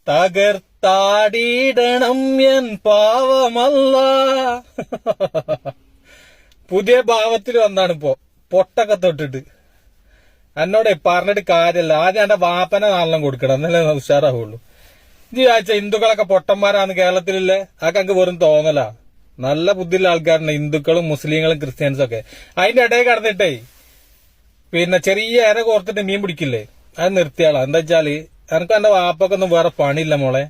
തകർത്താടിയിടണം N പാവമല്ല. പുതിയ ഭാവത്തിൽ വന്നാണ് ഇപ്പോ, പൊട്ടൊക്കെ തൊട്ടിട്ട്. എന്നോടെ പറഞ്ഞിട്ട് കാര്യമല്ല. ആദ്യം എന്റെ വാപ്പനെ നാളെ കൊടുക്കണം, എന്നല്ലേ ഉഷാറാവുള്ളൂ. ഈ ആഴ്ച ഹിന്ദുക്കളൊക്കെ പൊട്ടന്മാരാന്ന് കേരളത്തിലില്ലേ? അതൊക്കെ അങ്ങ് വെറും തോന്നലാ. നല്ല ബുദ്ധിയുള്ള ആൾക്കാരുണ്ട്, ഹിന്ദുക്കളും മുസ്ലിങ്ങളും ക്രിസ്ത്യൻസും ഒക്കെ. അതിന്റെ ഇടയിൽ കടന്നിട്ടേ പിന്നെ ചെറിയ ഇര കോർത്തിട്ട് മീൻ പിടിക്കില്ലേ, അത് നിർത്തിയാളാ. എന്താ വെച്ചാല് എനക്ക് എന്റെ വാപ്പൊക്കെ ഒന്നും വേറെ പണിയില്ല മോളെ.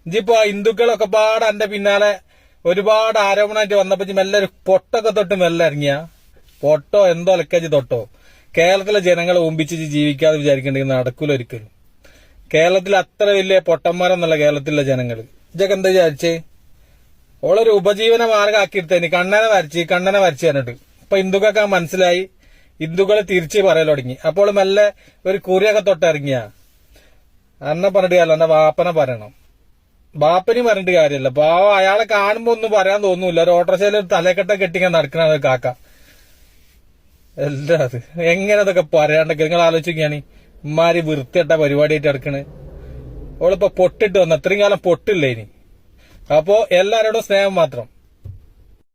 ഇജിപ്പോ ഹിന്ദുക്കളൊക്കെ പാടെ എന്റെ പിന്നാലെ ഒരുപാട് ആരോപണമായിട്ട് വന്നപ്പോ മെല്ലെ ഒരു പൊട്ടൊക്കെ തൊട്ട് മെല്ലെ ഇറങ്ങിയ പൊട്ടോ എന്തോ ലക്കജ് തൊട്ടോ. കേരളത്തിലെ ജനങ്ങളെ ഒമ്പിച്ച് ജീവിക്കാതെ വിചാരിക്കണ്ടെങ്കിൽ നടക്കൂല ഒരിക്കലും. കേരളത്തിൽ അത്ര വലിയ പൊട്ടന്മാരെന്നല്ല കേരളത്തിലെ ജനങ്ങള്. ഇതൊക്കെ എന്താ വിചാരിച്ചേ? ഓളൊരു ഉപജീവന മാർഗം ആക്കിയെടുത്തേന്. കണ്ണനെ വരച്ച് തന്നിട്ട് ഇപ്പൊ ഹിന്ദുക്കൾക്ക് മനസ്സിലായി. ഹിന്ദുക്കളെ തിരിച്ച് പറയൽ തുടങ്ങി. അപ്പോൾ മെല്ലെ ഒരു കുറിയൊക്കെ തൊട്ടിറങ്ങിയ അന്നെ പറഞ്ഞിട്ട് കാര്യമല്ല, എന്റെ വാപ്പനെ പറയണം. ബാപ്പന് പറഞ്ഞിട്ട് കാര്യമല്ല. പാവ അയാളെ കാണുമ്പോ ഒന്നും പറയാൻ തോന്നൂല. ഒരു ഓട്ടോറിക്ഷയിൽ ഒരു തലക്കെട്ട കെട്ടിക്കാൻ നടക്കണ കാക്ക. എല്ലാ അത് എങ്ങനെ അതൊക്കെ പറയാണ്ടൊക്കെ നിങ്ങൾ ആലോചിക്കുകയാണ്. ഇമ്മാരി വൃത്തിയിട്ട പരിപാടിയായിട്ട് നടക്കണ്. അവളിപ്പോ പൊട്ടിട്ട് വന്ന, അത്രയും കാലം പൊട്ടില്ല ഇനി. അപ്പോ എല്ലാരോടും സ്നേഹം മാത്രം.